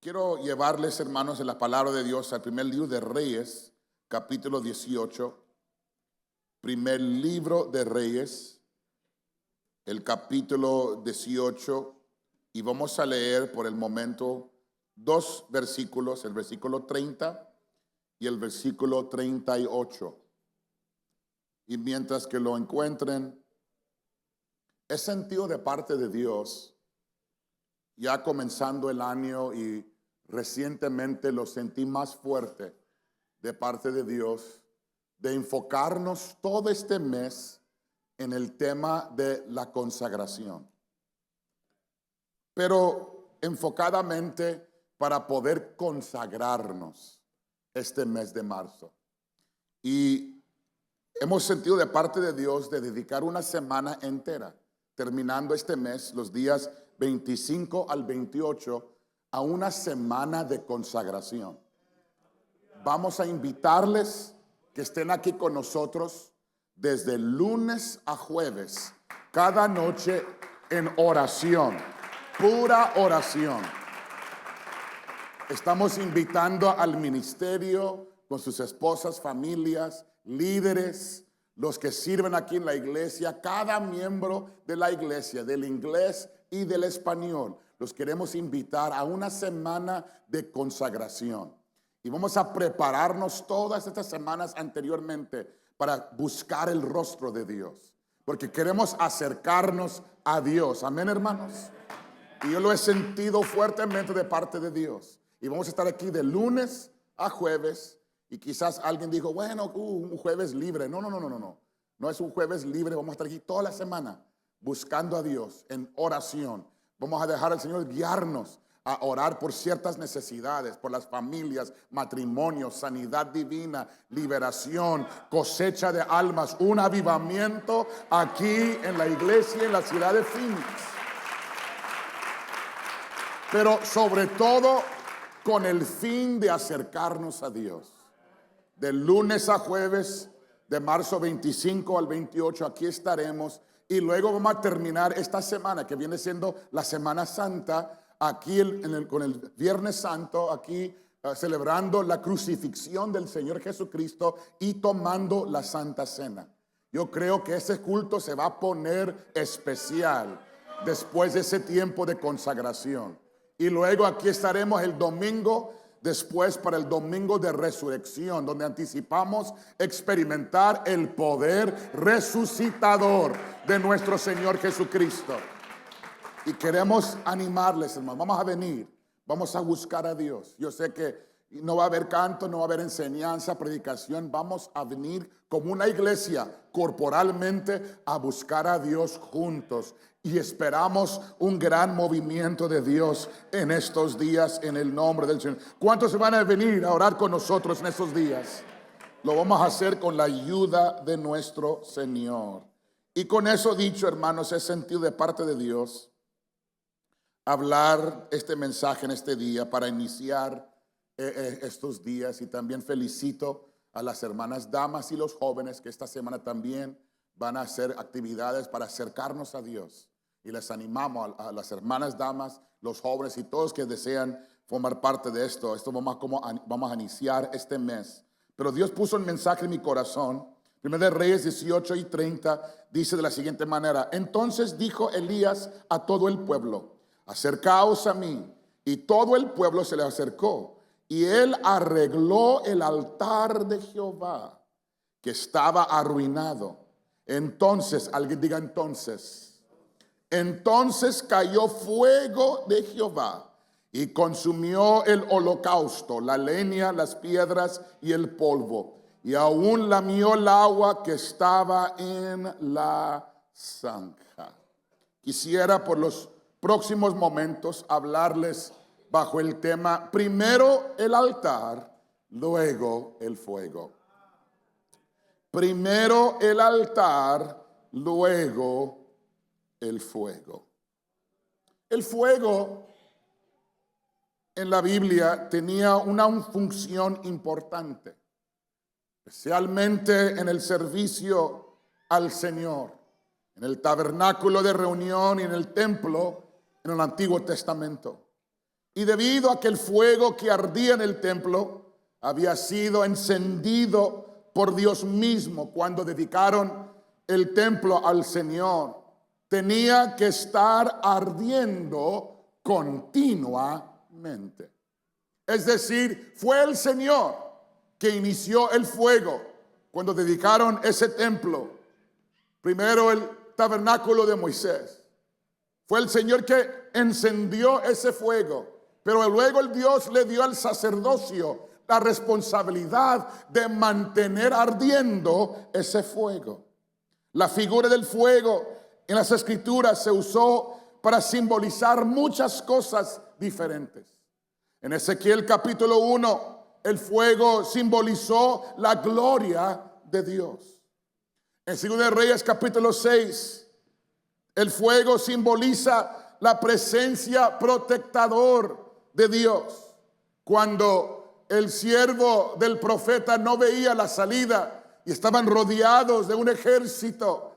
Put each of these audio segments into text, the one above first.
Quiero llevarles, hermanos, en la palabra de Dios al primer libro de Reyes, capítulo 18. Primer libro de Reyes, el capítulo 18. Y vamos a leer por el momento dos versículos, el versículo 30 y el versículo 38. Y mientras que lo encuentren, he sentido de parte de Dios, ya comenzando el año y recientemente lo sentí más fuerte de parte de Dios, de enfocarnos todo este mes en el tema de la consagración. Pero enfocadamente para poder consagrarnos este mes de marzo. Y hemos sentido de parte de Dios de dedicar una semana entera, terminando este mes, los días 25 al 28, a una semana de consagración. Vamos a invitarles que estén aquí con nosotros desde lunes a jueves, cada noche en oración, pura oración. Estamos invitando al ministerio con sus esposas, familias, líderes, los que sirven aquí en la iglesia, cada miembro de la iglesia, del inglés y del español. Los queremos invitar a una semana de consagración. Y vamos a prepararnos todas estas semanas anteriormente para buscar el rostro de Dios. Porque queremos acercarnos a Dios. Amén, hermanos. Y yo lo he sentido fuertemente de parte de Dios. Y vamos a estar aquí de lunes a jueves. Y quizás alguien dijo, bueno, un jueves libre. No. No es un jueves libre. Vamos a estar aquí toda la semana buscando a Dios en oración. Vamos a dejar al Señor guiarnos a orar por ciertas necesidades, por las familias, matrimonios, sanidad divina, liberación, cosecha de almas, un avivamiento aquí en la iglesia en la ciudad de Phoenix. Pero sobre todo con el fin de acercarnos a Dios. De lunes a jueves, de marzo 25 al 28, aquí estaremos. Y luego vamos a terminar esta semana, que viene siendo la Semana Santa, aquí con el Viernes Santo, aquí celebrando la crucifixión del Señor Jesucristo y tomando la Santa Cena. Yo creo que ese culto se va a poner especial después de ese tiempo de consagración. Y luego aquí estaremos el domingo después para el domingo de resurrección, donde anticipamos experimentar el poder resucitador de nuestro Señor Jesucristo. Y queremos animarles, hermanos, vamos a venir, vamos a buscar a Dios. Yo sé que no va a haber canto, no va a haber enseñanza, predicación. Vamos a venir como una iglesia corporalmente a buscar a Dios juntos. Y esperamos un gran movimiento de Dios en estos días en el nombre del Señor. ¿Cuántos van a venir a orar con nosotros en estos días? Lo vamos a hacer con la ayuda de nuestro Señor. Y con eso dicho, hermanos, he sentido de parte de Dios hablar este mensaje en este día para iniciar estos días. Y también felicito a las hermanas damas y los jóvenes que esta semana también van a hacer actividades para acercarnos a Dios. Y les animamos a las hermanas damas, los jóvenes y todos que desean formar parte de esto. Vamos a iniciar este mes. Pero Dios puso un mensaje en mi corazón. Primero de Reyes 18 y 30 dice de la siguiente manera: entonces dijo Elías a todo el pueblo, acercaos a mí. Y todo el pueblo se le acercó. Y él arregló el altar de Jehová, que estaba arruinado. Entonces, alguien diga entonces. Entonces cayó fuego de Jehová y consumió el holocausto, la leña, las piedras y el polvo. Y aún lamió el agua que estaba en la zanja. Quisiera por los próximos momentos hablarles bajo el tema: primero el altar, luego el fuego. Primero el altar, luego el fuego. El fuego en la Biblia tenía una función importante, especialmente en el servicio al Señor, en el tabernáculo de reunión y en el templo en el Antiguo Testamento. Y debido a que el fuego que ardía en el templo había sido encendido por Dios mismo cuando dedicaron el templo al Señor, tenía que estar ardiendo continuamente. Es decir, fue el Señor que inició el fuego cuando dedicaron ese templo. Primero el tabernáculo de Moisés. Fue el Señor que encendió ese fuego. Pero luego el Dios le dio al sacerdocio la responsabilidad de mantener ardiendo ese fuego. La figura del fuego en las Escrituras se usó para simbolizar muchas cosas diferentes. En Ezequiel capítulo 1, el fuego simbolizó la gloria de Dios. En 2 de Reyes capítulo 6, el fuego simboliza la presencia protector de Dios. Cuando el siervo del profeta no veía la salida y estaban rodeados de un ejército,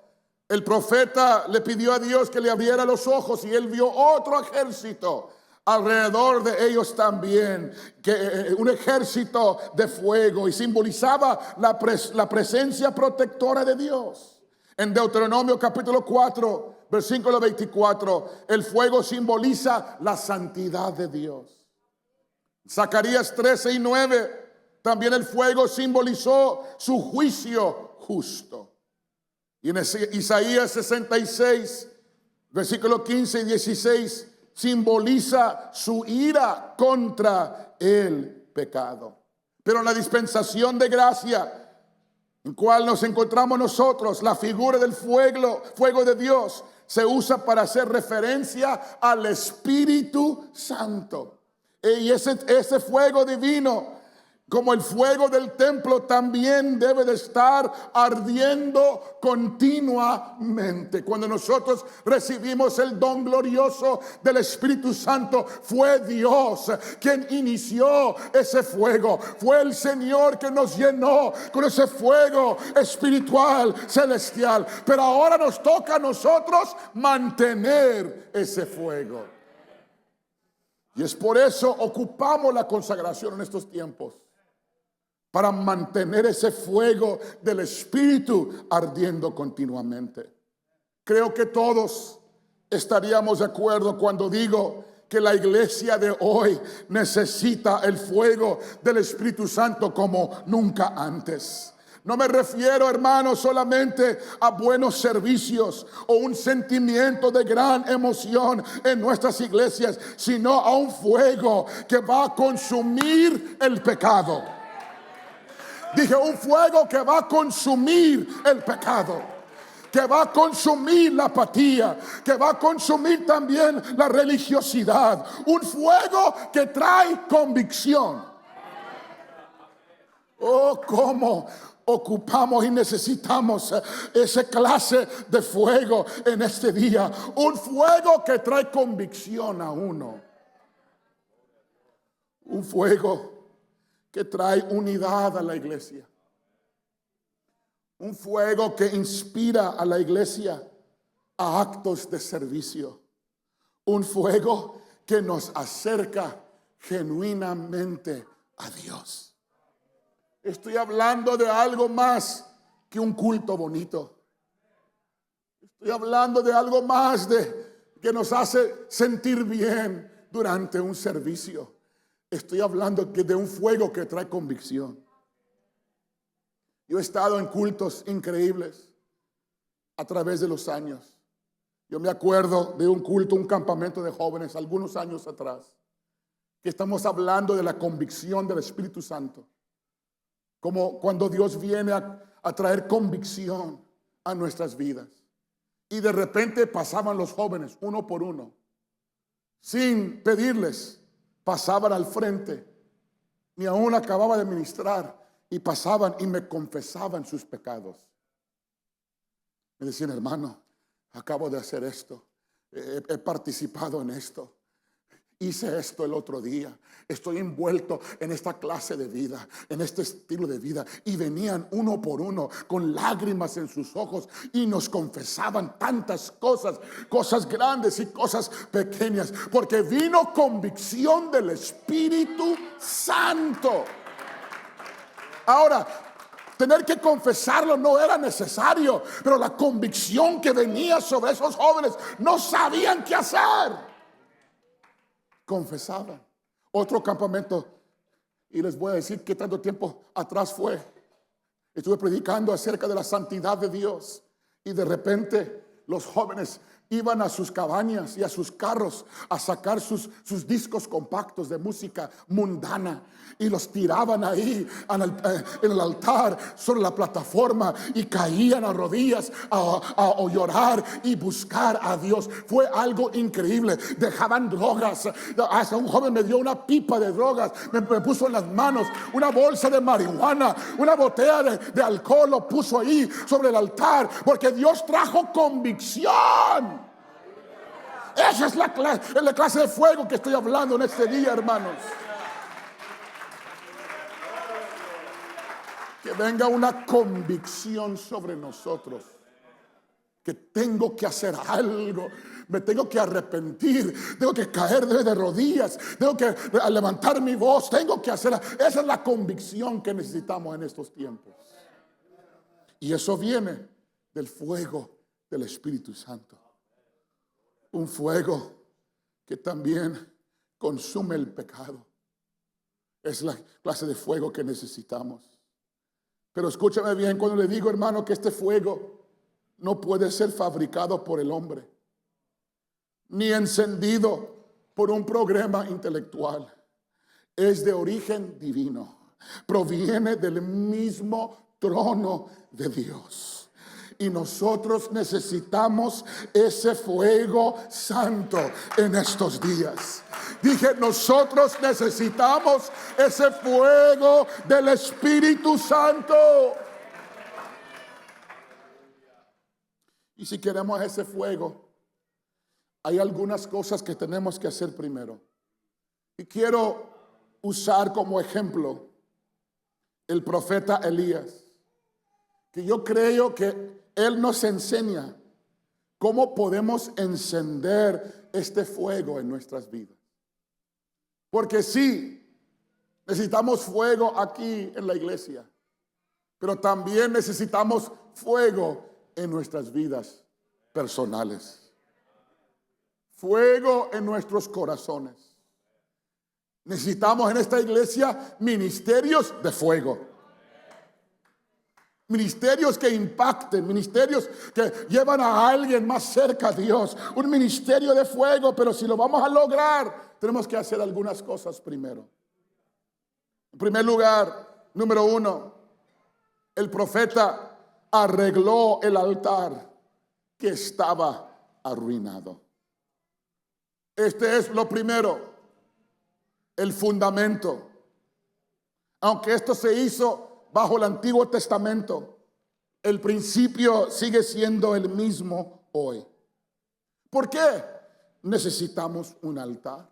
el profeta le pidió a Dios que le abriera los ojos y él vio otro ejército alrededor de ellos también, que un ejército de fuego, y simbolizaba la presencia protectora de Dios. En Deuteronomio capítulo 4, versículo 24, el fuego simboliza la santidad de Dios. Zacarías 13 y 9, también el fuego simbolizó su juicio justo. Y en Isaías 66, versículo 15 y 16, simboliza su ira contra el pecado. Pero en la dispensación de gracia en cual nos encontramos nosotros, la figura del fuego de Dios se usa para hacer referencia al Espíritu Santo. Y ese fuego divino, como el fuego del templo, también debe de estar ardiendo continuamente. Cuando nosotros recibimos el don glorioso del Espíritu Santo, fue Dios quien inició ese fuego. Fue el Señor que nos llenó con ese fuego espiritual, celestial. Pero ahora nos toca a nosotros mantener ese fuego. Y es por eso ocupamos la consagración en estos tiempos, para mantener ese fuego del Espíritu ardiendo continuamente. Creo que todos estaríamos de acuerdo cuando digo que la iglesia de hoy necesita el fuego del Espíritu Santo como nunca antes. No me refiero, hermanos, solamente a buenos servicios o un sentimiento de gran emoción en nuestras iglesias, sino a un fuego que va a consumir el pecado. Dije, un fuego que va a consumir el pecado, que va a consumir la apatía, que va a consumir también la religiosidad. Un fuego que trae convicción. Oh, cómo ocupamos y necesitamos esa clase de fuego en este día. Un fuego que trae convicción a uno. Un fuego que trae unidad a la iglesia. Un fuego que inspira a la iglesia a actos de servicio. Un fuego que nos acerca genuinamente a Dios. Estoy hablando de algo más que un culto bonito. Estoy hablando de algo más que nos hace sentir bien durante un servicio. Estoy hablando de un fuego que trae convicción. Yo he estado en cultos increíbles a través de los años. Yo me acuerdo de un culto, un campamento de jóvenes algunos años atrás, que estamos hablando de la convicción del Espíritu Santo. Como cuando Dios viene a traer convicción a nuestras vidas. Y de repente pasaban los jóvenes uno por uno, sin pedirles. Pasaban al frente, ni aún acababa de ministrar, y pasaban y me confesaban sus pecados. Me decían, hermano, acabo de hacer esto, he participado en esto. Hice esto el otro día. Estoy envuelto en esta clase de vida, en este estilo de vida. Y venían uno por uno con lágrimas en sus ojos y nos confesaban tantas cosas, cosas grandes y cosas pequeñas, porque vino convicción del Espíritu Santo. Ahora, tener que confesarlo no era necesario, pero la convicción que venía sobre esos jóvenes, no sabían qué hacer. Confesaban. Otro campamento, y les voy a decir que tanto tiempo atrás fue. Estuve predicando acerca de la santidad de Dios, y de repente los jóvenes iban a sus cabañas y a sus carros a sacar sus discos compactos de música mundana y los tiraban ahí en el altar sobre la plataforma y caían a rodillas a llorar y buscar a Dios. Fue algo increíble. Dejaban drogas. Hasta un joven me dio una pipa de drogas, me puso en las manos una bolsa de marihuana, una botella de alcohol, lo puso ahí sobre el altar, porque Dios trajo convicción. Esa es la clase de fuego que estoy hablando en este día, hermanos. Que venga una convicción sobre nosotros, que tengo que hacer algo, me tengo que arrepentir, tengo que caer de rodillas, tengo que levantar mi voz, tengo que hacer. Esa es la convicción que necesitamos en estos tiempos. Y eso viene del fuego del Espíritu Santo. Un fuego que también consume el pecado. Es la clase de fuego que necesitamos. Pero escúchame bien cuando le digo, hermano, que este fuego no puede ser fabricado por el hombre, ni encendido por un programa intelectual. Es de origen divino. Proviene del mismo trono de Dios. Y nosotros necesitamos ese fuego santo en estos días. Dije, nosotros necesitamos ese fuego del Espíritu Santo. Y si queremos ese fuego, hay algunas cosas que tenemos que hacer primero. Y quiero usar como ejemplo el profeta Elías, que yo creo que él nos enseña cómo podemos encender este fuego en nuestras vidas. Porque sí, necesitamos fuego aquí en la iglesia, pero también necesitamos fuego en nuestras vidas personales. Fuego en nuestros corazones. Necesitamos en esta iglesia ministerios de fuego. Ministerios que impacten, ministerios que llevan a alguien más cerca a Dios. Un ministerio de fuego, pero si lo vamos a lograr, tenemos que hacer algunas cosas primero. En primer lugar, número 1, el profeta arregló el altar que estaba arruinado. Este es lo primero, el fundamento. Aunque esto se hizo bajo el Antiguo Testamento, el principio sigue siendo el mismo hoy. ¿Por qué necesitamos un altar?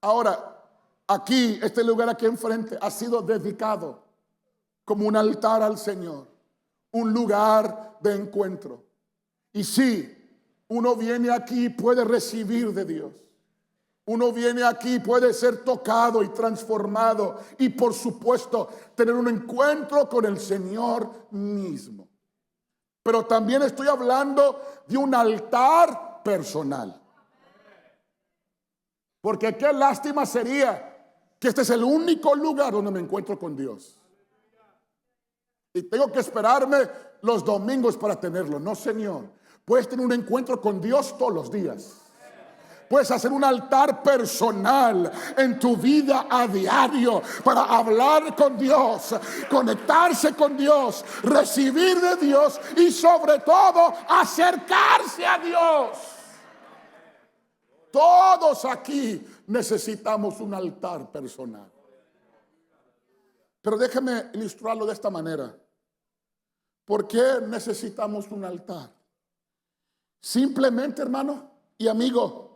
Ahora, aquí, este lugar aquí enfrente ha sido dedicado como un altar al Señor, un lugar de encuentro. Y sí, uno viene aquí y puede recibir de Dios. Uno viene aquí, puede ser tocado y transformado y por supuesto tener un encuentro con el Señor mismo. Pero también estoy hablando de un altar personal. Porque qué lástima sería que este es el único lugar donde me encuentro con Dios. Y tengo que esperarme los domingos para tenerlo. No, Señor. Puedes tener un encuentro con Dios todos los días. Puedes hacer un altar personal en tu vida a diario para hablar con Dios, conectarse con Dios, recibir de Dios y sobre todo acercarse a Dios. Todos aquí necesitamos un altar personal. Pero déjame ilustrarlo de esta manera. ¿Por qué necesitamos un altar? Simplemente, hermano y amigo,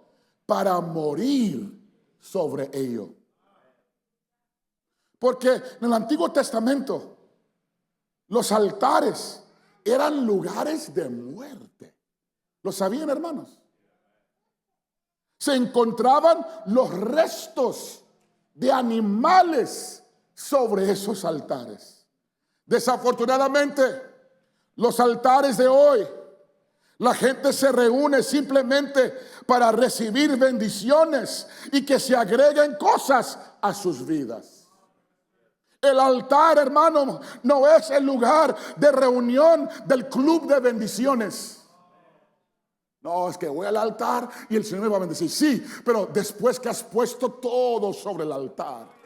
para morir sobre ello. Porque en el Antiguo Testamento los altares eran lugares de muerte. ¿Lo sabían, hermanos? Se encontraban los restos de animales sobre esos altares. Desafortunadamente, los altares de hoy, la gente se reúne simplemente para recibir bendiciones y que se agreguen cosas a sus vidas. El altar, hermano, no es el lugar de reunión del club de bendiciones. No, es que voy al altar y el Señor me va a bendecir. Sí, pero después que has puesto todo sobre el altar,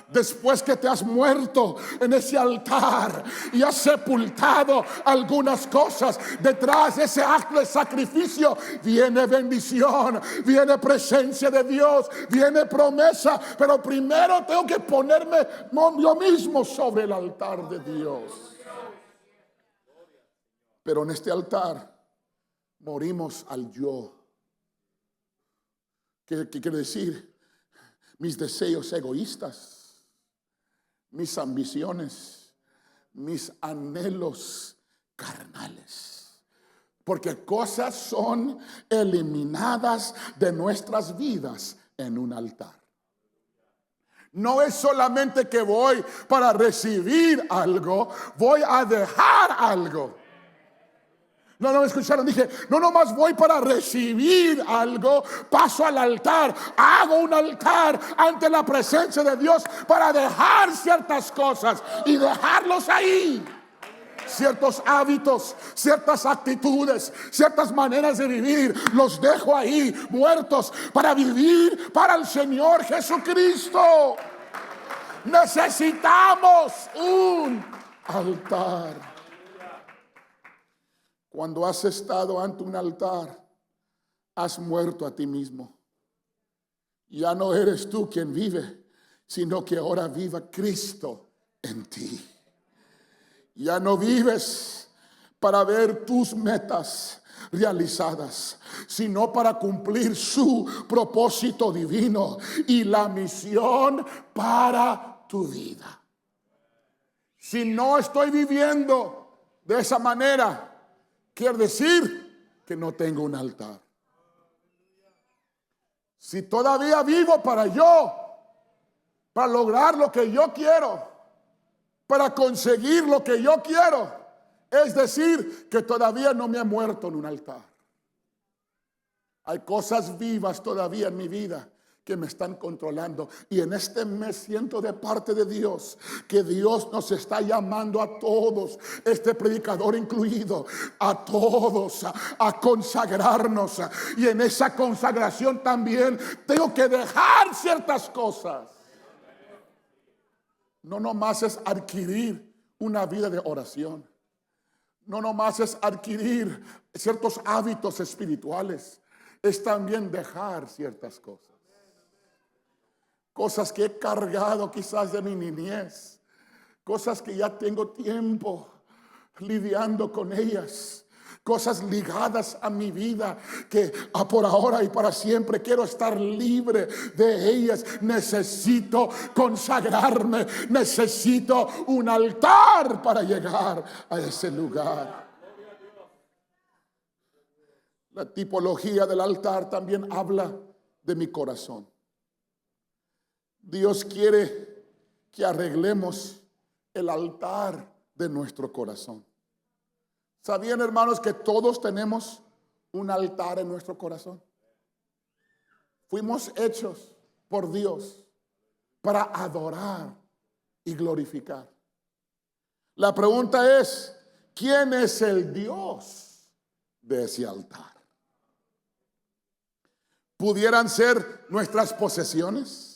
después que te has muerto en ese altar y has sepultado algunas cosas, detrás de ese acto de sacrificio viene bendición, viene presencia de Dios, viene promesa. Pero primero tengo que ponerme yo mismo sobre el altar de Dios. Pero en este altar morimos al yo. ¿Qué quiere decir? Mis deseos egoístas, mis ambiciones, mis anhelos carnales. Porque cosas son eliminadas de nuestras vidas en un altar. No es solamente que voy para recibir algo, voy a dejar algo. No me escucharon, dije, no nomás voy para recibir algo, paso al altar, hago un altar ante la presencia de Dios para dejar ciertas cosas y dejarlos ahí. Ciertos hábitos, ciertas actitudes, ciertas maneras de vivir, los dejo ahí muertos para vivir para el Señor Jesucristo. Necesitamos un altar. Cuando has estado ante un altar, has muerto a ti mismo. Ya no eres tú quien vive, sino que ahora viva Cristo en ti. Ya no vives para ver tus metas realizadas, sino para cumplir su propósito divino y la misión para tu vida. Si no estoy viviendo de esa manera, quiere decir que no tengo un altar. Si todavía vivo para lograr lo que yo quiero, para conseguir lo que yo quiero, es decir, que todavía no me he muerto en un altar. Hay cosas vivas todavía en mi vida que me están controlando. Y en este mes siento de parte de Dios que Dios nos está llamando a todos, este predicador incluido, a todos a consagrarnos. Y en esa consagración también tengo que dejar ciertas cosas. No nomás es adquirir una vida de oración. No nomás es adquirir ciertos hábitos espirituales. Es también dejar ciertas cosas. Cosas que he cargado quizás de mi niñez. Cosas que ya tengo tiempo lidiando con ellas. Cosas ligadas a mi vida que por ahora y para siempre quiero estar libre de ellas. Necesito consagrarme. Necesito un altar para llegar a ese lugar. La tipología del altar también habla de mi corazón. Dios quiere que arreglemos el altar de nuestro corazón. ¿Sabían, hermanos, que todos tenemos un altar en nuestro corazón? Fuimos hechos por Dios para adorar y glorificar. La pregunta es, ¿quién es el Dios de ese altar? ¿Pudieran ser nuestras posesiones?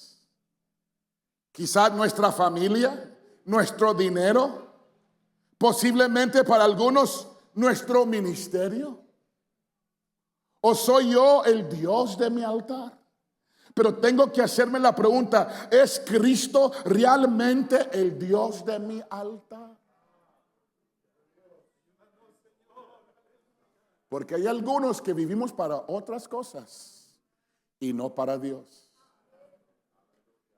Quizás nuestra familia, nuestro dinero, posiblemente para algunos nuestro ministerio. ¿O soy yo el Dios de mi altar? Pero tengo que hacerme la pregunta, ¿es Cristo realmente el Dios de mi altar? Porque hay algunos que vivimos para otras cosas y no para Dios.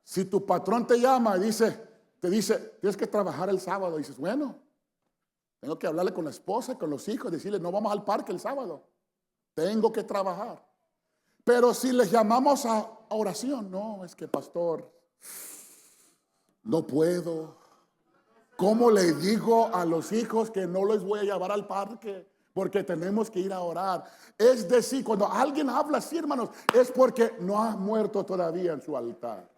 Si tu patrón te llama y te dice, tienes que trabajar el sábado, dices, bueno, tengo que hablarle con la esposa, con los hijos, decirle, no vamos al parque el sábado, tengo que trabajar. Pero si les llamamos a oración, no, es que pastor, no puedo. ¿Cómo le digo a los hijos que no les voy a llevar al parque? Porque tenemos que ir a orar. Es decir, cuando alguien habla así, hermanos, es porque no ha muerto todavía en su altar.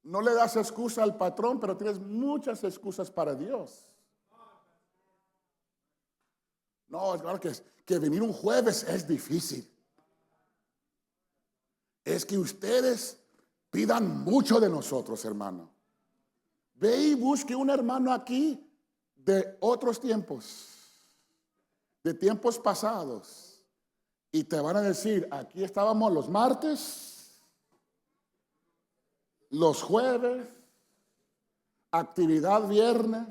No le das excusa al patrón, pero tienes muchas excusas para Dios. No, es claro que venir un jueves es difícil. Es que ustedes pidan mucho de nosotros, hermano. Ve y busque un hermano aquí de otros tiempos, de tiempos pasados, y te van a decir, aquí estábamos los martes, los jueves, actividad viernes,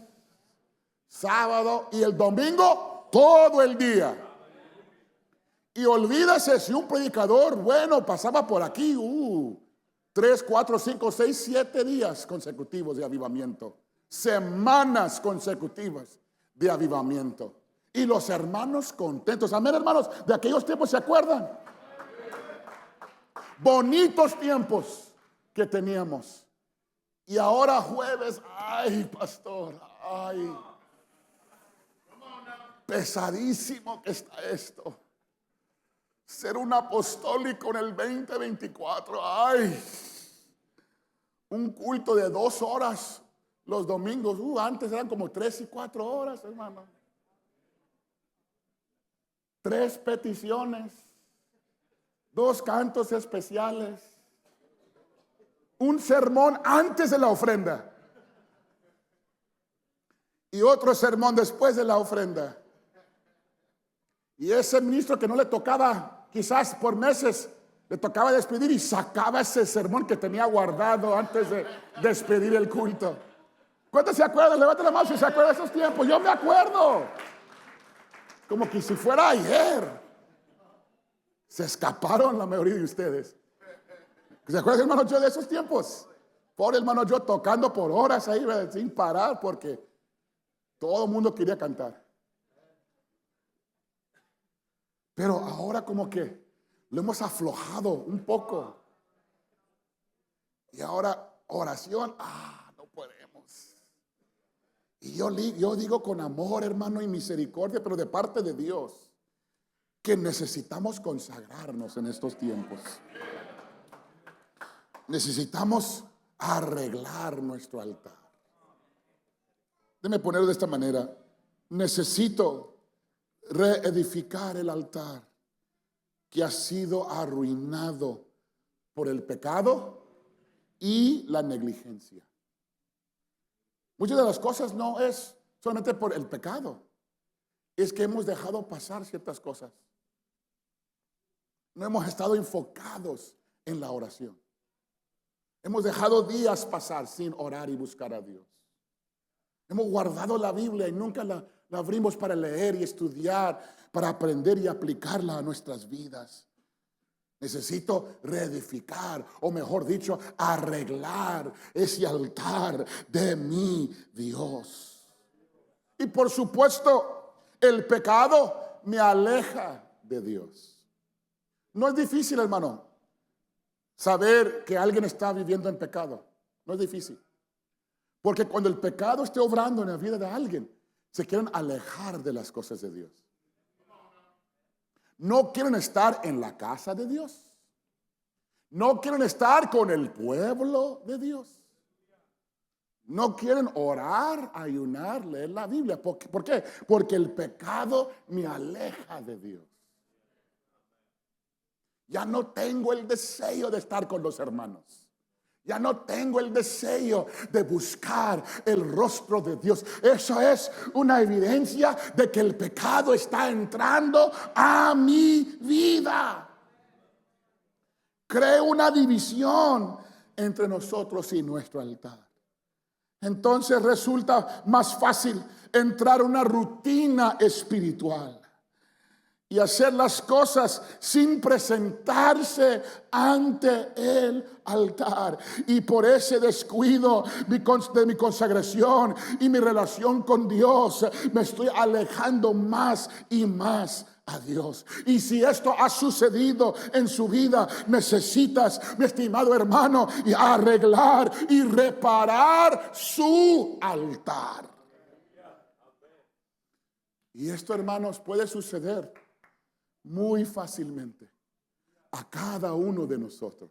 sábado y el domingo todo el día. Y olvídese si un predicador bueno pasaba por aquí 3, 4, 5, 6, 7 días consecutivos de avivamiento, semanas consecutivas de avivamiento, y los hermanos contentos. Amén, hermanos, de aquellos tiempos, ¿se acuerdan? Bonitos tiempos que teníamos. Y ahora jueves, ay, pastor, ay, pesadísimo que está esto. Ser un apostólico en el 2024, ay, un culto de 2 horas los domingos, antes eran como 3 y 4 horas, hermano. 3 peticiones, 2 cantos especiales, un sermón antes de la ofrenda y otro sermón después de la ofrenda. Y ese ministro que no le tocaba, quizás por meses, le tocaba despedir y sacaba ese sermón que tenía guardado antes de despedir el culto. ¿Cuántos se acuerdan? Levanten la mano si se acuerdan de esos tiempos. Yo me acuerdo. Como que si fuera ayer. Se escaparon la mayoría de ustedes. ¿Se acuerdan, hermano, yo de esos tiempos? Pobre hermano, yo tocando por horas ahí sin parar porque todo el mundo quería cantar. Pero ahora como que lo hemos aflojado un poco. Y ahora oración, no podemos. Y yo digo con amor, hermano, y misericordia, pero de parte de Dios, que necesitamos consagrarnos en estos tiempos. Necesitamos arreglar nuestro altar. Déjeme ponerlo de esta manera. Necesito reedificar el altar que ha sido arruinado por el pecado y la negligencia. Muchas de las cosas no es solamente por el pecado, es que hemos dejado pasar ciertas cosas. No hemos estado enfocados en la oración. Hemos dejado días pasar sin orar y buscar a Dios. Hemos guardado la Biblia y nunca la abrimos para leer y estudiar, para aprender y aplicarla a nuestras vidas. Necesito reedificar, o mejor dicho, arreglar ese altar de mi Dios. Y por supuesto, el pecado me aleja de Dios. No es difícil, hermano, saber que alguien está viviendo en pecado. No es difícil. Porque cuando el pecado esté obrando en la vida de alguien, se quieren alejar de las cosas de Dios. No quieren estar en la casa de Dios. No quieren estar con el pueblo de Dios. No quieren orar, ayunar, leer la Biblia. ¿Por qué? Porque el pecado me aleja de Dios. Ya no tengo el deseo de estar con los hermanos. Ya no tengo el deseo de buscar el rostro de Dios. Eso es una evidencia de que el pecado está entrando a mi vida. Creo una división entre nosotros y nuestro altar. Entonces resulta más fácil entrar a una rutina espiritual y hacer las cosas sin presentarse ante el altar. Y por ese descuido de mi consagración y mi relación con Dios, me estoy alejando más y más a Dios. Y si esto ha sucedido en su vida, necesitas, mi estimado hermano, y arreglar y reparar su altar. Y esto, hermanos, puede suceder muy fácilmente a cada uno de nosotros.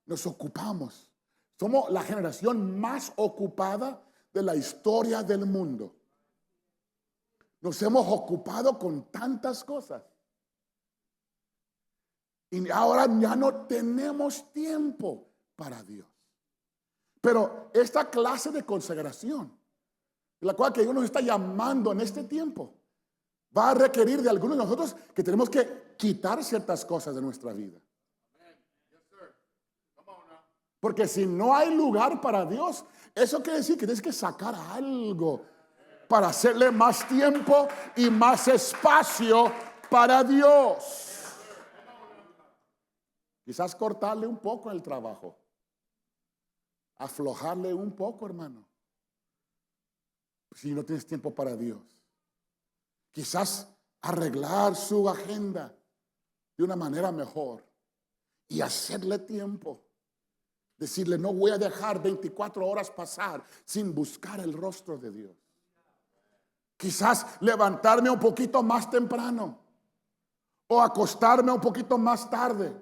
Nos ocupamos. Somos la generación más ocupada de la historia del mundo. Nos hemos ocupado con tantas cosas. Y ahora ya no tenemos tiempo para Dios. Pero esta clase de consagración, la cual que Dios nos está llamando en este tiempo, va a requerir de algunos de nosotros que tenemos que quitar ciertas cosas de nuestra vida. Porque si no hay lugar para Dios, eso quiere decir que tienes que sacar algo para hacerle más tiempo y más espacio para Dios. Quizás cortarle un poco el trabajo, aflojarle un poco, hermano, si no tienes tiempo para Dios. Quizás arreglar su agenda de una manera mejor y hacerle tiempo. Decirle, no voy a dejar 24 horas pasar sin buscar el rostro de Dios. Quizás levantarme un poquito más temprano o acostarme un poquito más tarde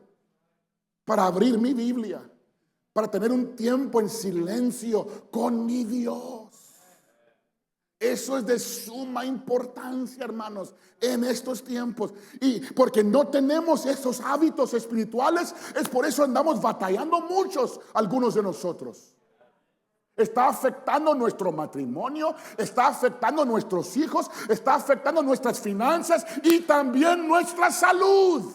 para abrir mi Biblia, para tener un tiempo en silencio con mi Dios. Eso es de suma importancia, hermanos, en estos tiempos. Y porque no tenemos esos hábitos espirituales, es por eso andamos batallando muchos, algunos de nosotros. Está afectando nuestro matrimonio, está afectando nuestros hijos, está afectando nuestras finanzas y también nuestra salud.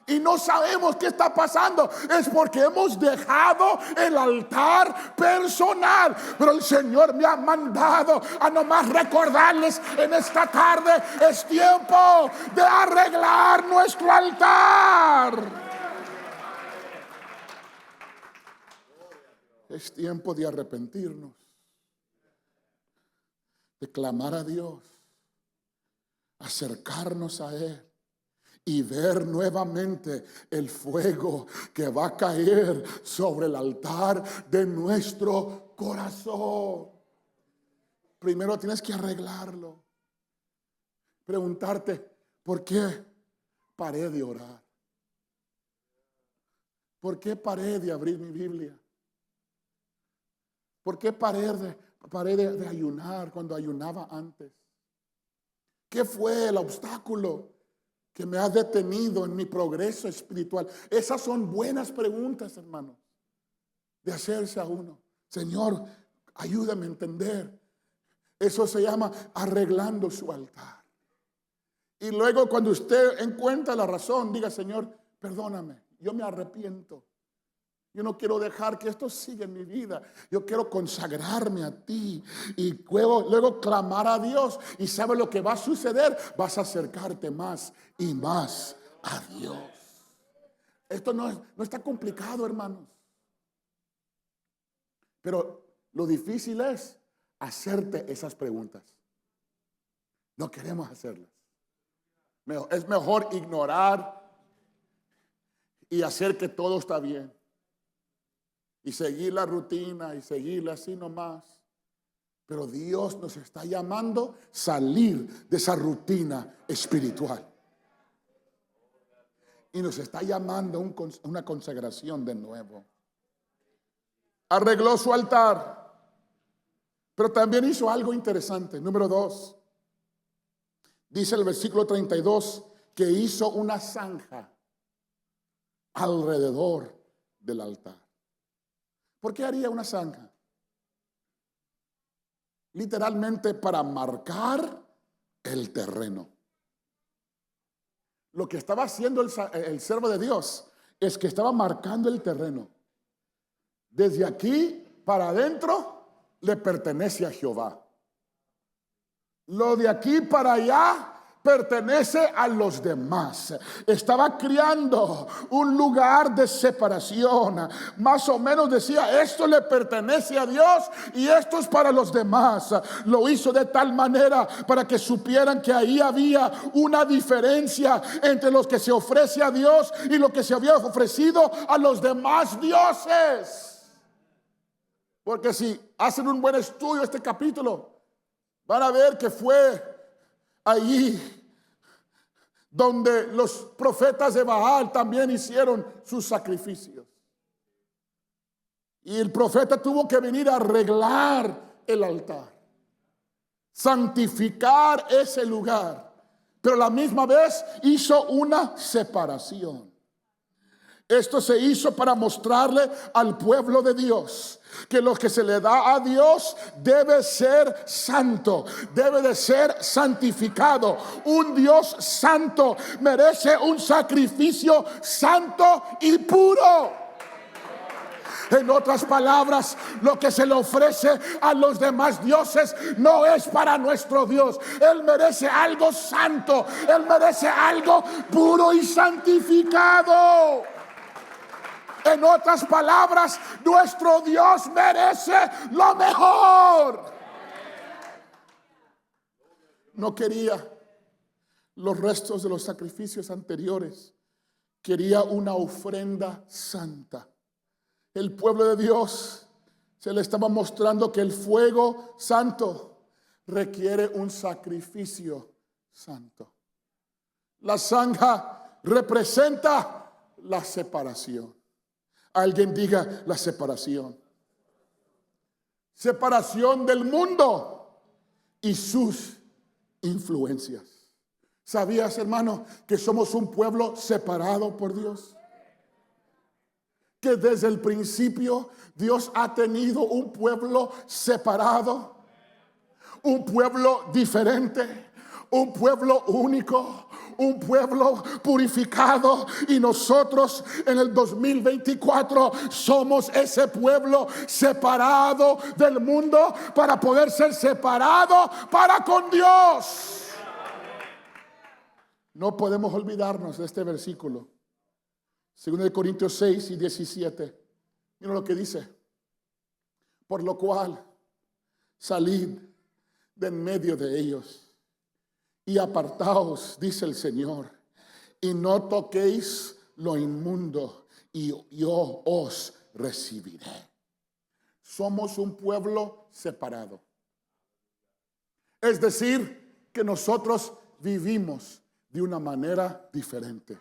Y no sabemos qué está pasando. Es porque hemos dejado el altar personal. Pero el Señor me ha mandado a nomás recordarles en esta tarde: es tiempo de arreglar nuestro altar. Es tiempo de arrepentirnos, de clamar a Dios, acercarnos a Él y ver nuevamente el fuego que va a caer sobre el altar de nuestro corazón. Primero tienes que arreglarlo. Preguntarte, ¿por qué paré de orar? ¿Por qué paré de abrir mi Biblia? ¿Por qué paré de ayunar cuando ayunaba antes? ¿Qué fue el obstáculo que me ha detenido en mi progreso espiritual? Esas son buenas preguntas, hermanos, de hacerse a uno. Señor, ayúdame a entender. Eso se llama arreglando su altar. Y luego, cuando usted encuentra la razón, diga: Señor, perdóname, yo me arrepiento. Yo no quiero dejar que esto siga en mi vida. Yo quiero consagrarme a ti. Y luego clamar a Dios. Y ¿sabe lo que va a suceder? Vas a acercarte más y más a Dios. Esto no está complicado, hermanos. Pero lo difícil es hacerte esas preguntas. No queremos hacerlas. Es mejor ignorar y hacer que todo está bien. Y seguir la rutina y seguirla así nomás. Pero Dios nos está llamando a salir de esa rutina espiritual. Y nos está llamando a una consagración de nuevo. Arregló su altar. Pero también hizo algo interesante. Número 2. Dice el versículo 32 que hizo una zanja alrededor del altar. ¿Por qué haría una zanja? Literalmente para marcar el terreno. Lo que estaba haciendo el siervo de Dios es que estaba marcando el terreno. Desde aquí para adentro le pertenece a Jehová. Lo de aquí para allá pertenece a los demás. Estaba creando un lugar de separación. Más o menos decía, esto le pertenece a Dios y esto es para los demás. Lo hizo de tal manera para que supieran que ahí había una diferencia entre los que se ofrece a Dios y lo que se había ofrecido a los demás dioses. Porque si hacen un buen estudio de este capítulo, van a ver que fue allí donde los profetas de Baal también hicieron sus sacrificios. Y el profeta tuvo que venir a arreglar el altar, santificar ese lugar, pero a la misma vez hizo una separación. Esto se hizo para mostrarle al pueblo de Dios que lo que se le da a Dios debe ser santo, debe de ser santificado. Un Dios santo merece un sacrificio santo y puro. En otras palabras, lo que se le ofrece a los demás dioses no es para nuestro Dios. Él merece algo santo, Él merece algo puro y santificado. En otras palabras, nuestro Dios merece lo mejor. No quería los restos de los sacrificios anteriores. Quería una ofrenda santa. El pueblo de Dios se le estaba mostrando que el fuego santo requiere un sacrificio santo. La zanja representa la separación. Alguien diga la separación. Separación del mundo y sus influencias. ¿Sabías, hermano, que somos un pueblo separado por Dios? Que desde el principio Dios ha tenido un pueblo separado, un pueblo diferente, un pueblo único, un pueblo purificado, y nosotros en el 2024 somos ese pueblo separado del mundo para poder ser separado para con Dios. No podemos olvidarnos de este versículo. 2 Corintios 6 y 17. Mira lo que dice. Por lo cual, salid de en medio de ellos y apartaos, dice el Señor, y no toquéis lo inmundo, y yo os recibiré. Somos un pueblo separado. Es decir, que nosotros vivimos de una manera diferente.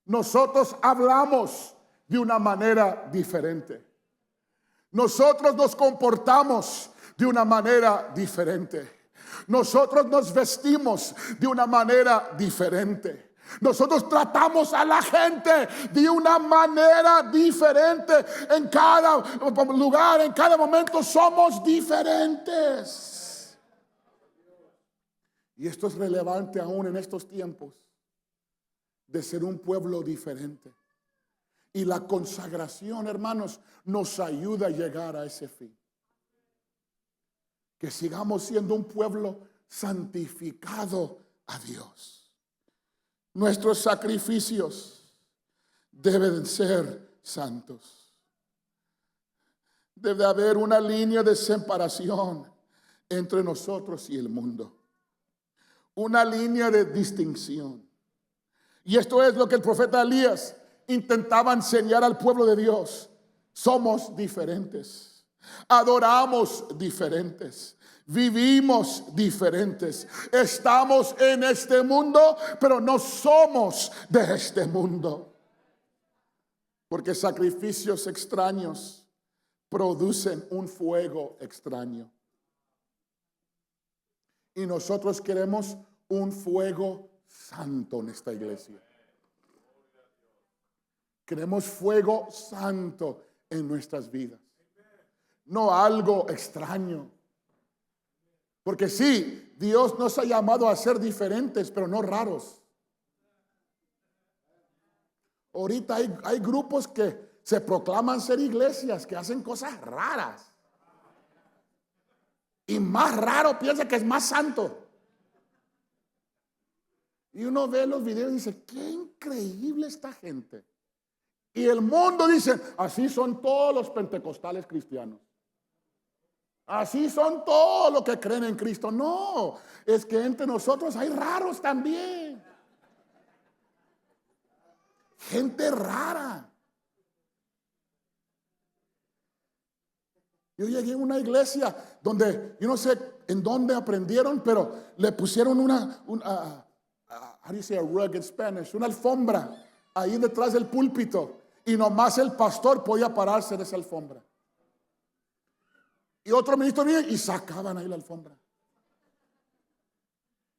Nosotros hablamos de una manera diferente. Nosotros nos comportamos de una manera diferente. Nosotros nos vestimos de una manera diferente. Nosotros tratamos a la gente de una manera diferente. En cada lugar, en cada momento somos diferentes. Y esto es relevante aún en estos tiempos de ser un pueblo diferente. Y la consagración, hermanos, nos ayuda a llegar a ese fin. Que sigamos siendo un pueblo santificado a Dios. Nuestros sacrificios deben ser santos. Debe haber una línea de separación entre nosotros y el mundo. Una línea de distinción. Y esto es lo que el profeta Elías intentaba enseñar al pueblo de Dios. Somos diferentes. Adoramos diferentes. Vivimos diferentes. Estamos en este mundo, pero no somos de este mundo. Porque sacrificios extraños producen un fuego extraño. Y nosotros queremos un fuego santo en esta iglesia. Queremos fuego santo en nuestras vidas. No algo extraño. Porque sí, Dios nos ha llamado a ser diferentes, pero no raros. Ahorita hay grupos que se proclaman ser iglesias, que hacen cosas raras. Y más raro piensa que es más santo. Y uno ve los videos y dice, qué increíble esta gente. Y el mundo dice, así son todos los pentecostales cristianos. Así son todos los que creen en Cristo. No, es que entre nosotros hay raros también. Gente rara. Yo llegué a una iglesia donde, yo no sé en dónde aprendieron, pero le pusieron how do you say a rug in Spanish? Una alfombra ahí detrás del púlpito. Y nomás el pastor podía pararse de esa alfombra. Y otro ministro venía y sacaban ahí la alfombra.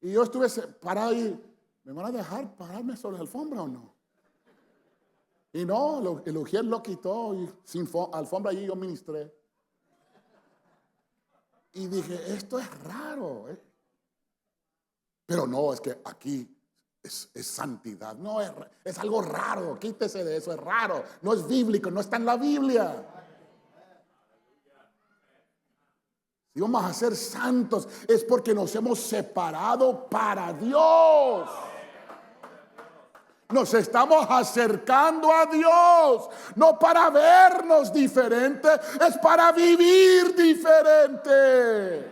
Y yo estuve parado ahí. ¿Me van a dejar pararme sobre la alfombra o no? Y no, el ujier lo quitó y sin alfombra allí yo ministré. Y dije, esto es raro. Pero no, es que aquí es santidad. No, es algo raro. Quítese de eso, es raro. No es bíblico, no está en la Biblia. Si vamos a ser santos es porque nos hemos separado para Dios. Nos estamos acercando a Dios, no para vernos diferente, es para vivir diferente.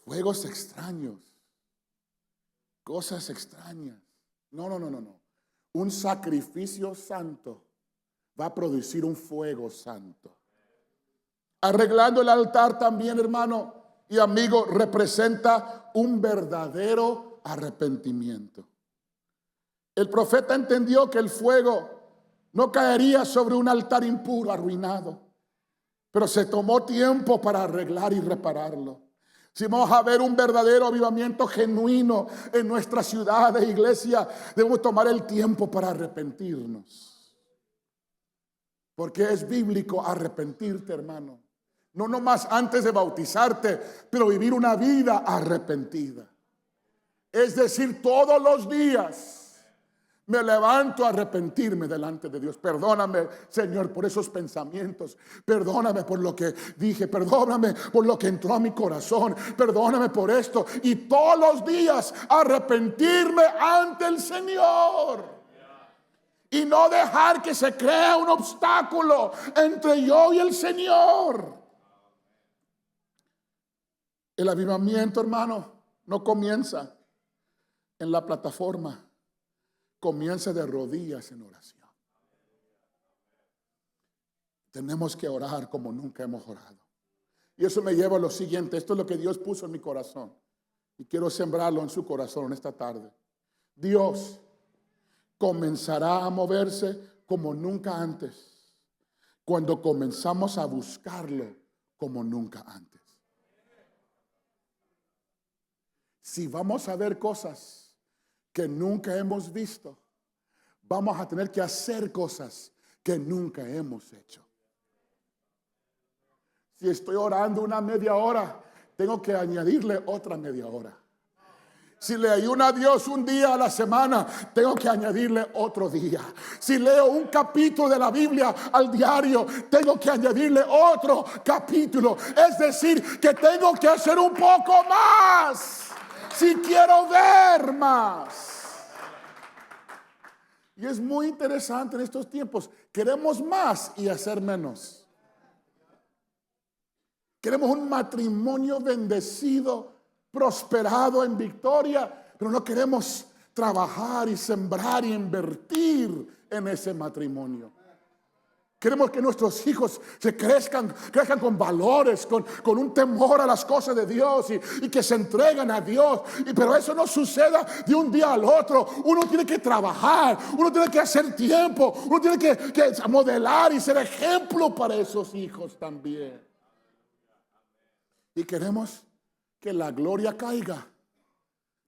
Fuegos extraños, cosas extrañas. No. Un sacrificio santo va a producir un fuego santo. Arreglando el altar también, hermano y amigo, representa un verdadero arrepentimiento. El profeta entendió que el fuego no caería sobre un altar impuro, arruinado, pero se tomó tiempo para arreglar y repararlo. Si vamos a ver un verdadero avivamiento genuino en nuestra ciudad e iglesia, debemos tomar el tiempo para arrepentirnos. Porque es bíblico arrepentirte, hermano. No nomás antes de bautizarte, pero vivir una vida arrepentida. Es decir, todos los días me levanto a arrepentirme delante de Dios. Perdóname, Señor, por esos pensamientos. Perdóname por lo que dije. Perdóname por lo que entró a mi corazón. Perdóname por esto. Y todos los días arrepentirme ante el Señor. Y no dejar que se crea un obstáculo entre yo y el Señor. El avivamiento, hermano, no comienza en la plataforma. Comienza de rodillas en oración. Tenemos que orar como nunca hemos orado. Y eso me lleva a lo siguiente. Esto es lo que Dios puso en mi corazón. Y quiero sembrarlo en su corazón esta tarde. Dios comenzará a moverse como nunca antes. Cuando comenzamos a buscarlo como nunca antes. Si vamos a ver cosas que nunca hemos visto, vamos a tener que hacer cosas que nunca hemos hecho. Si estoy orando una media hora, tengo que añadirle otra media hora. Si le ayuno a Dios un día a la semana, tengo que añadirle otro día. Si leo un capítulo de la Biblia al diario, tengo que añadirle otro capítulo. Es decir, que tengo que hacer un poco más si quiero ver más. Y es muy interesante en estos tiempos. Queremos más y hacer menos. Queremos un matrimonio bendecido, prosperado en victoria, pero no queremos trabajar y sembrar y invertir en ese matrimonio. Queremos que nuestros hijos se crezcan con valores, con un temor a las cosas de Dios y que se entregan a Dios. Pero eso no suceda de un día al otro. Uno tiene que trabajar, uno tiene que hacer tiempo, uno tiene que modelar y ser ejemplo para esos hijos también. Y queremos que la gloria caiga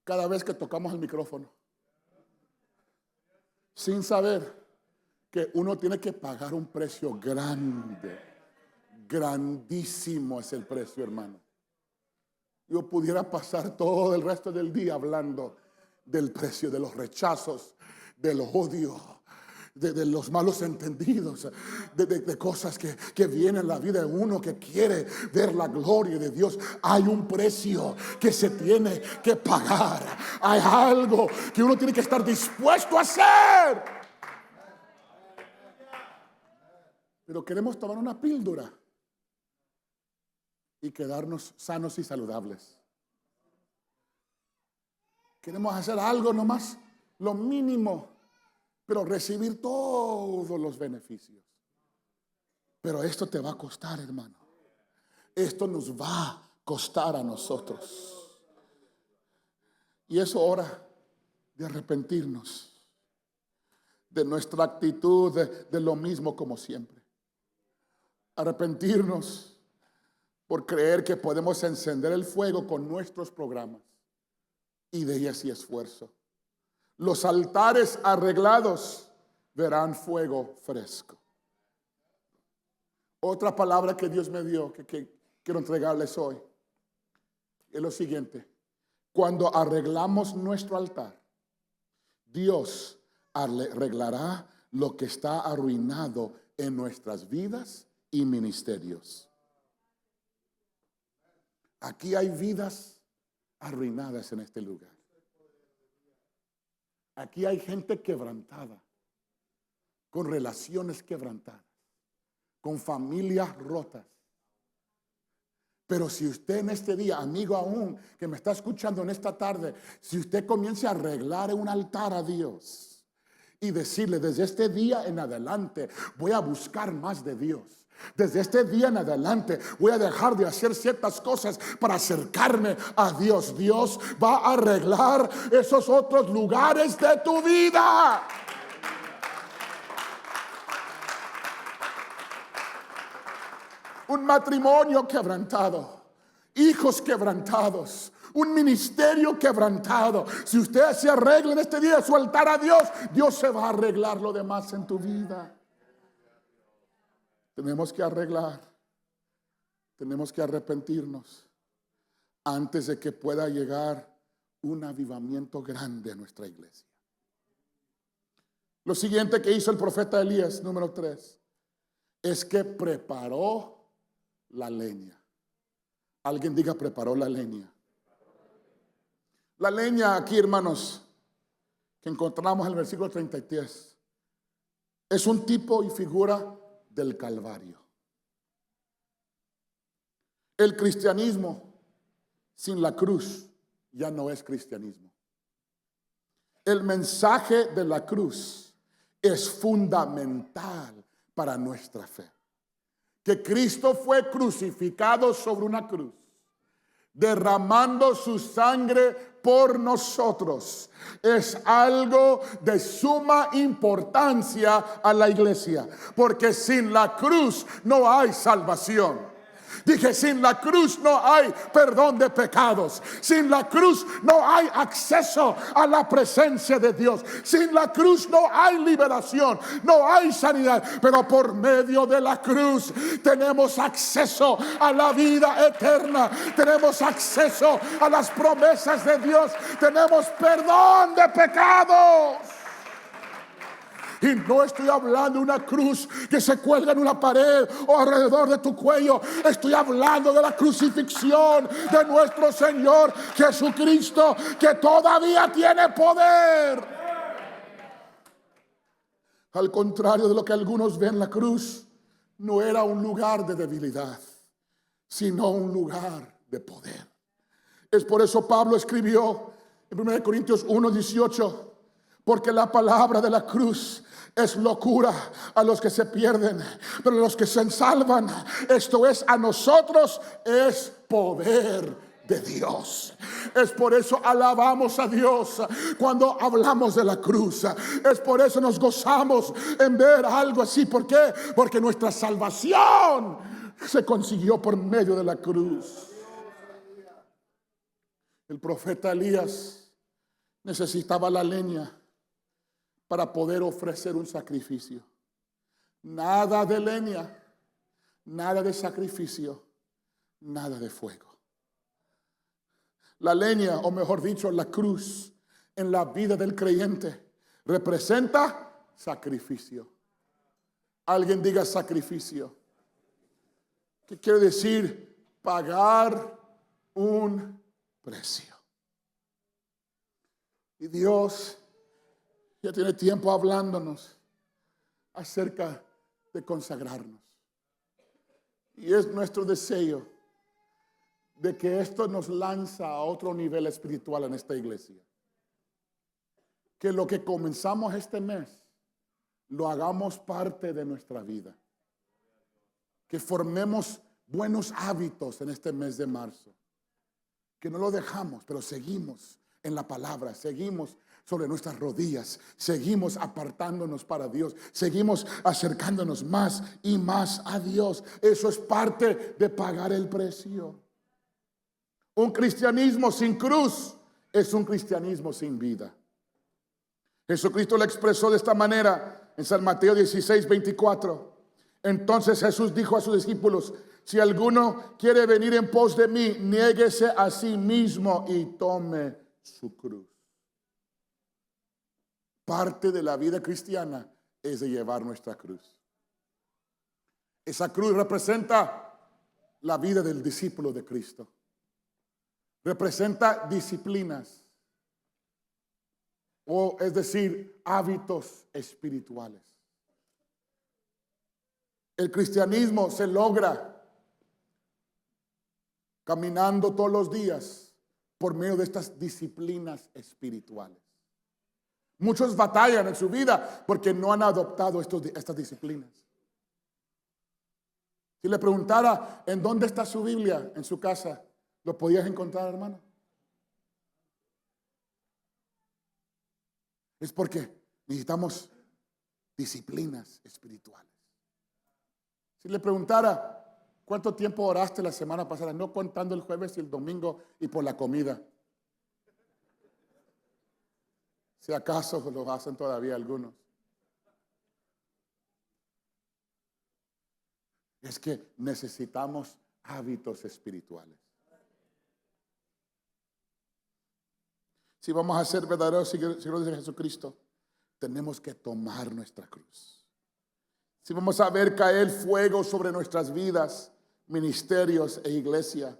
cada vez que tocamos el micrófono, sin saber que uno tiene que pagar un precio grande. Grandísimo es el precio, hermano. Yo pudiera pasar todo el resto del día hablando del precio, de los rechazos, del odio, de los malos entendidos, de cosas que vienen en la vida de uno que quiere ver la gloria de Dios. Hay un precio que se tiene que pagar. Hay algo que uno tiene que estar dispuesto a hacer. Pero queremos tomar una píldora y quedarnos sanos y saludables. Queremos hacer algo nomás, lo mínimo, pero recibir todos los beneficios. Pero esto te va a costar, hermano. Esto nos va a costar a nosotros. Y es hora de arrepentirnos de nuestra actitud de lo mismo como siempre. Arrepentirnos por creer que podemos encender el fuego con nuestros programas, ideas y esfuerzo. Los altares arreglados verán fuego fresco. Otra palabra que Dios me dio que quiero entregarles hoy es lo siguiente: cuando arreglamos nuestro altar, Dios arreglará lo que está arruinado en nuestras vidas y ministerios. Aquí hay vidas arruinadas en este lugar. Aquí hay gente quebrantada, con relaciones quebrantadas, con familias rotas. Pero si usted en este día, amigo aún que me está escuchando en esta tarde, si usted comienza a arreglar un altar a Dios y decirle: desde este día en adelante voy a buscar más de Dios. Desde este día en adelante voy a dejar de hacer ciertas cosas para acercarme a Dios. Dios va a arreglar esos otros lugares de tu vida. Un matrimonio quebrantado, hijos quebrantados, un ministerio quebrantado. Si usted se arregla en este día su altar a Dios, Dios se va a arreglar lo demás en tu vida. Tenemos que arreglar, tenemos que arrepentirnos antes de que pueda llegar un avivamiento grande a nuestra iglesia. Lo siguiente que hizo el profeta Elías, número 3, es que preparó la leña. Alguien diga: preparó la leña. La leña aquí, hermanos, que encontramos en el versículo 33, es un tipo y figura del Calvario. El cristianismo sin la cruz ya no es cristianismo. El mensaje de la cruz es fundamental para nuestra fe. Que Cristo fue crucificado sobre una cruz, derramando su sangre por nosotros, es algo de suma importancia a la iglesia, porque sin la cruz no hay salvación. Dije, sin la cruz no hay perdón de pecados. Sin la cruz no hay acceso a la presencia de Dios. Sin la cruz no hay liberación, no hay sanidad. Pero por medio de la cruz tenemos acceso a la vida eterna. Tenemos acceso a las promesas de Dios. Tenemos perdón de pecados. Y no estoy hablando de una cruz que se cuelga en una pared o alrededor de tu cuello. Estoy hablando de la crucifixión de nuestro Señor Jesucristo, que todavía tiene poder. Al contrario de lo que algunos ven, la cruz no era un lugar de debilidad, sino un lugar de poder. Es por eso Pablo escribió en 1 Corintios 1:18, porque la palabra de la cruz es locura a los que se pierden, pero a los que se salvan, esto es, a nosotros, es poder de Dios. Es por eso alabamos a Dios cuando hablamos de la cruz. Es por eso nos gozamos en ver algo así. ¿Por qué? Porque nuestra salvación se consiguió por medio de la cruz. El profeta Elías necesitaba la leña para poder ofrecer un sacrificio. Nada de leña, nada de sacrificio, nada de fuego. La leña, o mejor dicho, la cruz, en la vida del creyente, representa sacrificio. Alguien diga sacrificio. ¿Qué quiere decir? Pagar un precio. Y Dios ya tiene tiempo hablándonos acerca de consagrarnos. Y es nuestro deseo de que esto nos lanza a otro nivel espiritual en esta iglesia. Que lo que comenzamos este mes lo hagamos parte de nuestra vida. Que formemos buenos hábitos en este mes de marzo. Que no lo dejamos, pero seguimos en la palabra, seguimos sobre nuestras rodillas, seguimos apartándonos para Dios, seguimos acercándonos más y más a Dios. Eso es parte de pagar el precio. Un cristianismo sin cruz es un cristianismo sin vida. Jesucristo lo expresó de esta manera en San Mateo 16:24. Entonces Jesús dijo a sus discípulos: si alguno quiere venir en pos de mí, niéguese a sí mismo y tome su cruz. Parte de la vida cristiana es de llevar nuestra cruz. Esa cruz representa la vida del discípulo de Cristo. Representa disciplinas, o es decir, hábitos espirituales. El cristianismo se logra caminando todos los días por medio de estas disciplinas espirituales. Muchos batallan en su vida porque no han adoptado estas disciplinas. Si le preguntara en dónde está su Biblia en su casa, ¿lo podías encontrar, hermano? Es porque necesitamos disciplinas espirituales. Si le preguntara cuánto tiempo oraste la semana pasada, no contando el jueves y el domingo y por la comida. Si acaso lo hacen todavía algunos. Es que necesitamos hábitos espirituales. Si vamos a ser verdaderos seguidores de Jesucristo, tenemos que tomar nuestra cruz. Si vamos a ver caer fuego sobre nuestras vidas, ministerios e iglesia,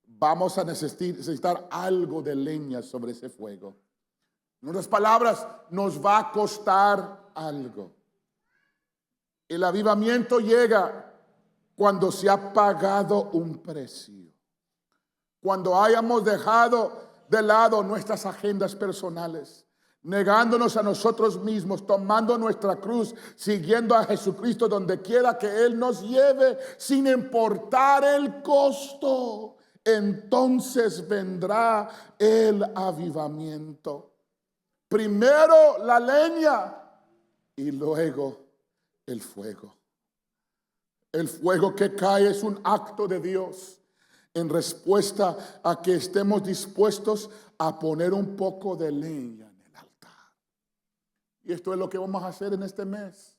vamos a necesitar algo de leña sobre ese fuego. En otras palabras, nos va a costar algo. El avivamiento llega cuando se ha pagado un precio. Cuando hayamos dejado de lado nuestras agendas personales, negándonos a nosotros mismos, tomando nuestra cruz, siguiendo a Jesucristo donde quiera que Él nos lleve, sin importar el costo. Entonces vendrá el avivamiento. Primero la leña y luego el fuego. El fuego que cae es un acto de Dios en respuesta a que estemos dispuestos a poner un poco de leña en el altar. Y esto es lo que vamos a hacer en este mes.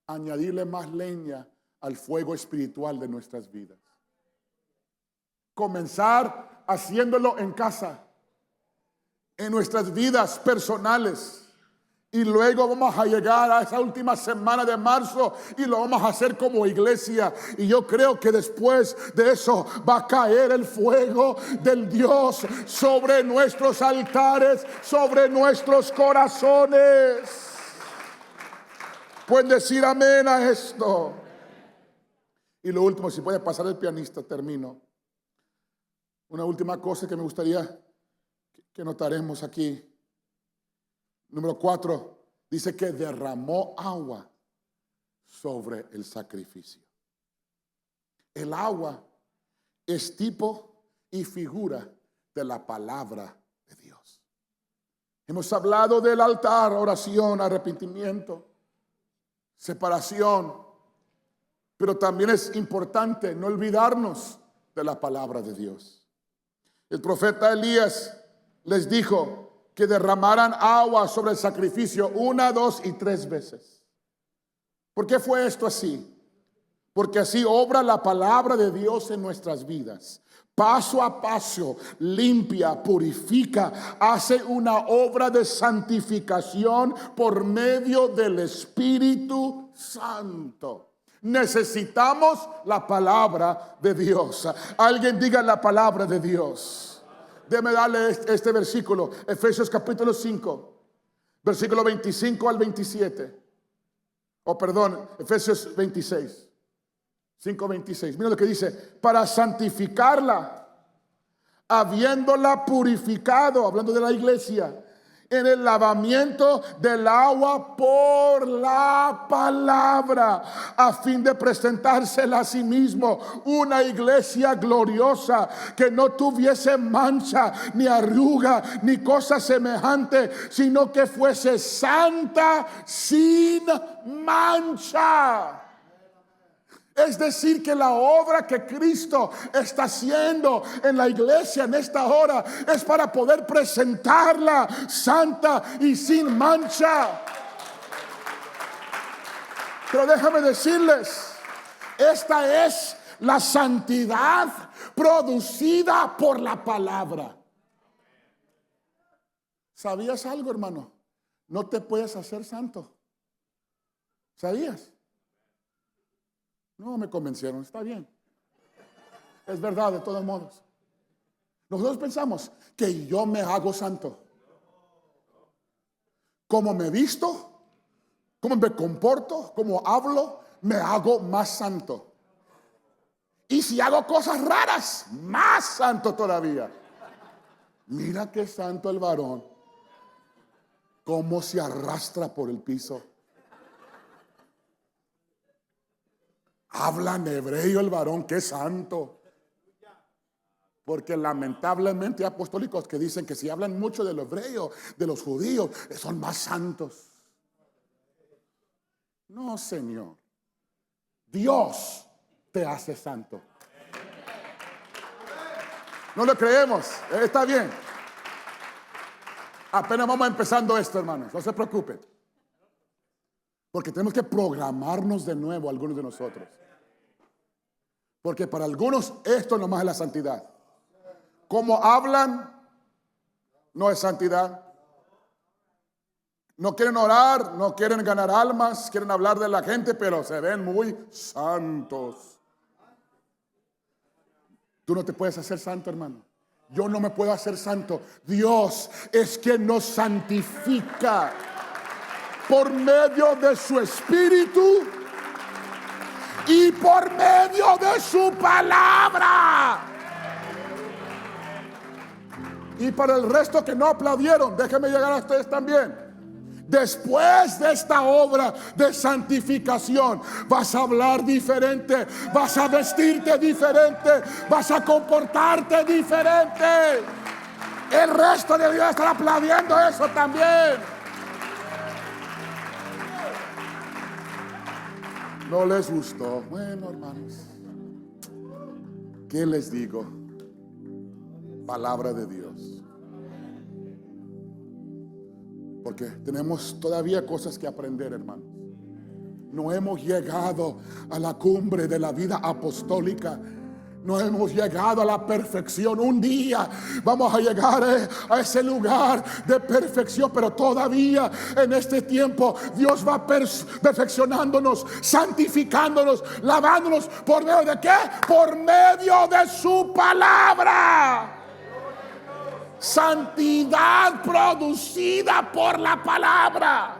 Añadirle más leña al fuego espiritual de nuestras vidas. Comenzar haciéndolo en casa, en nuestras vidas personales. Y luego vamos a llegar a esa última semana de marzo y lo vamos a hacer como iglesia. Y yo creo que después de eso va a caer el fuego del Dios sobre nuestros altares, sobre nuestros corazones. Pueden decir amén a esto. Y lo último, si puede pasar el pianista, termino. Una última cosa que me gustaría que notaremos aquí. Número 4, dice que derramó agua sobre el sacrificio. El agua es tipo y figura de la palabra de Dios. Hemos hablado del altar, oración, arrepentimiento, separación, pero también es importante no olvidarnos de la palabra de Dios. El profeta Elías les dijo que derramaran agua sobre el sacrificio 1, 2 y 3 veces. ¿Por qué fue esto así? Porque así obra la palabra de Dios en nuestras vidas. paso a paso, limpia, purifica, hace una obra de santificación por medio del Espíritu Santo. Necesitamos la palabra de Dios. Alguien diga la palabra de Dios. Déjeme darle este versículo, Efesios capítulo 5, versículo 25 al 27. Efesios 26. 5:26. Mira lo que dice: para santificarla, habiéndola purificado, hablando de la iglesia, en el lavamiento del agua por la palabra, a fin de presentársela a sí mismo una iglesia gloriosa, que no tuviese mancha, ni arruga, ni cosa semejante, sino que fuese santa, sin mancha. Es decir, que la obra que Cristo está haciendo en la iglesia en esta hora es para poder presentarla santa y sin mancha. Pero déjame decirles, esta es la santidad producida por la palabra. ¿Sabías algo, hermano? No te puedes hacer santo. ¿Sabías? No me convencieron, está bien. Es verdad, de todos modos. Nosotros pensamos que yo me hago santo. Como me visto, como me comporto, como hablo, me hago más santo. Y si hago cosas raras, más santo todavía. Mira qué santo el varón. Cómo se arrastra por el piso. Habla en hebreo el varón, qué santo. Porque lamentablemente hay apostólicos que dicen que si hablan mucho del hebreo, de los judíos, son más santos. No, Señor. Dios te hace santo. No lo creemos. Está bien. Apenas vamos empezando esto, hermanos. No se preocupen. Porque tenemos que programarnos de nuevo, algunos de nosotros. Porque para algunos esto nomás es la santidad. Como hablan, no es santidad. No quieren orar, no quieren ganar almas, quieren hablar de la gente, pero se ven muy santos. Tú no te puedes hacer santo, hermano. Yo no me puedo hacer santo. Dios es quien nos santifica por medio de su Espíritu y por medio de su palabra. Y para el resto que no aplaudieron, déjenme llegar a ustedes también. Después de esta obra de santificación, vas a hablar diferente, vas a vestirte diferente, vas a comportarte diferente. El resto de Dios está aplaudiendo eso también. No les gustó. Bueno, hermanos, ¿qué les digo? Palabra de Dios. Porque tenemos todavía cosas que aprender, hermanos. No hemos llegado a la cumbre de la vida apostólica. No hemos llegado a la perfección. Un día vamos a llegar a ese lugar de perfección, pero todavía en este tiempo Dios va perfeccionándonos, santificándonos, lavándonos. ¿Por medio de qué? Por medio de su palabra. Santidad producida por la palabra.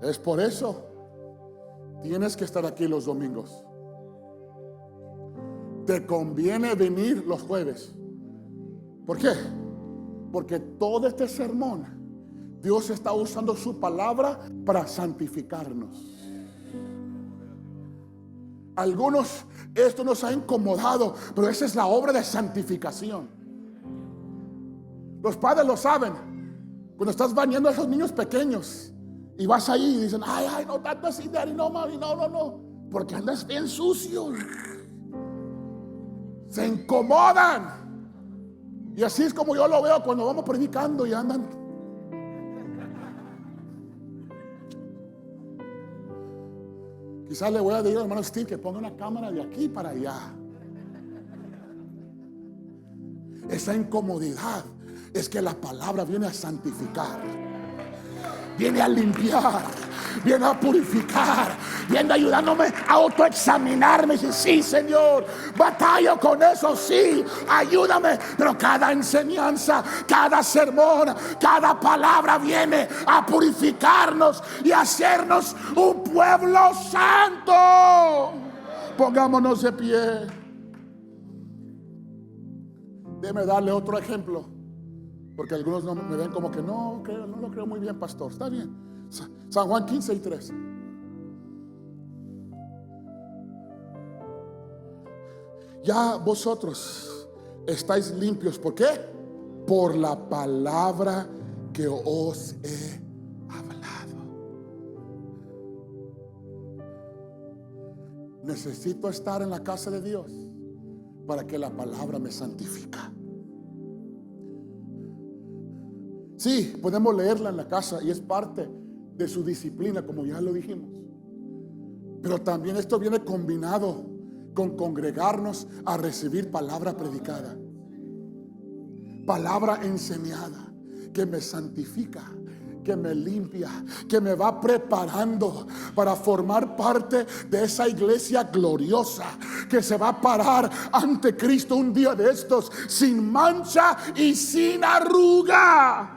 Es por eso tienes que estar aquí los domingos. Te conviene venir los jueves. ¿Por qué? Porque todo este sermón Dios está usando su palabra para santificarnos. Algunos esto nos ha incomodado, pero esa es la obra de santificación. Los padres lo saben. Cuando estás bañando a esos niños pequeños y vas ahí y dicen, ay, no tanto así, daddy, no, mami, no, porque andas bien sucio. Se incomodan. Y así es como yo lo veo cuando vamos predicando y andan. Quizás le voy a decir al hermano Steve que ponga una cámara de aquí para allá. esa incomodidad, es que la palabra viene a santificar, viene a limpiar, viene a purificar, viene ayudándome a autoexaminarme. Y sí, Señor, batallo con eso, sí, ayúdame. Pero cada enseñanza, cada sermón, cada palabra viene a purificarnos y a hacernos un pueblo santo. Pongámonos de pie. Déjeme darle otro ejemplo, porque algunos no me ven como que no lo creo muy bien, pastor. Está bien. San Juan 15:3. Ya vosotros estáis limpios. ¿Por qué? Por la palabra que os he hablado. Necesito estar en la casa de Dios para que la palabra me santifica. Sí, podemos leerla en la casa y es parte de su disciplina, como ya lo dijimos. Pero también esto viene combinado con congregarnos a recibir palabra predicada, palabra enseñada, que me santifica, que me limpia, que me va preparando para formar parte de esa iglesia gloriosa que se va a parar ante Cristo un día de estos, sin mancha y sin arruga.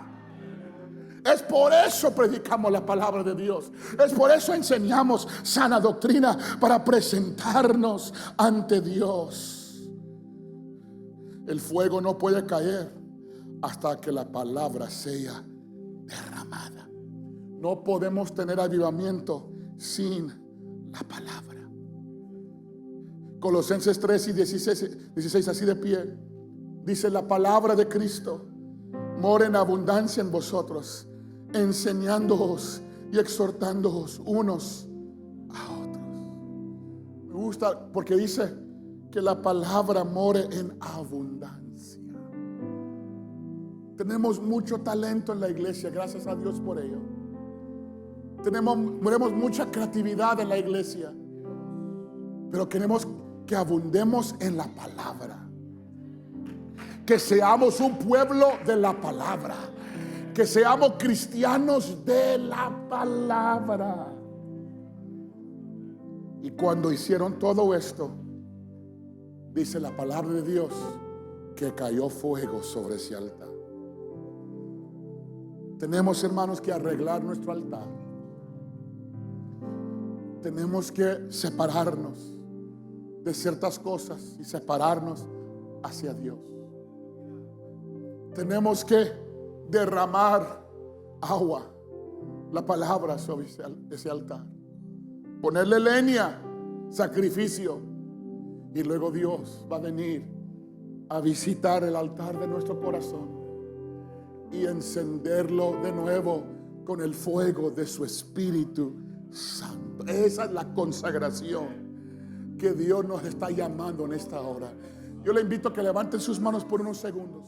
Es por eso predicamos la palabra de Dios. Es por eso enseñamos sana doctrina, para presentarnos ante Dios. El fuego no puede caer hasta que la palabra sea derramada. No podemos tener avivamiento sin la palabra. Colosenses 3:16, así de pie, dice: la palabra de Cristo mora en abundancia en vosotros, enseñándoos y exhortándoos unos a otros. Me gusta porque dice que la palabra more en abundancia. Tenemos mucho talento en la iglesia, gracias a Dios por ello. Tenemos mucha creatividad en la iglesia, pero queremos que abundemos en la palabra, que seamos un pueblo de la palabra, que seamos cristianos de la palabra. Y cuando hicieron todo esto, dice la palabra de Dios que cayó fuego sobre ese altar. Tenemos, hermanos, que arreglar nuestro altar. Tenemos que separarnos de ciertas cosas y separarnos hacia Dios. Tenemos que derramar agua, la palabra, sobre ese altar, ponerle leña, sacrificio, y luego Dios va a venir a visitar el altar de nuestro corazón y encenderlo de nuevo con el fuego de su Espíritu Santo. Esa es la consagración que Dios nos está llamando en esta hora. Yo le invito a que levanten sus manos por unos segundos.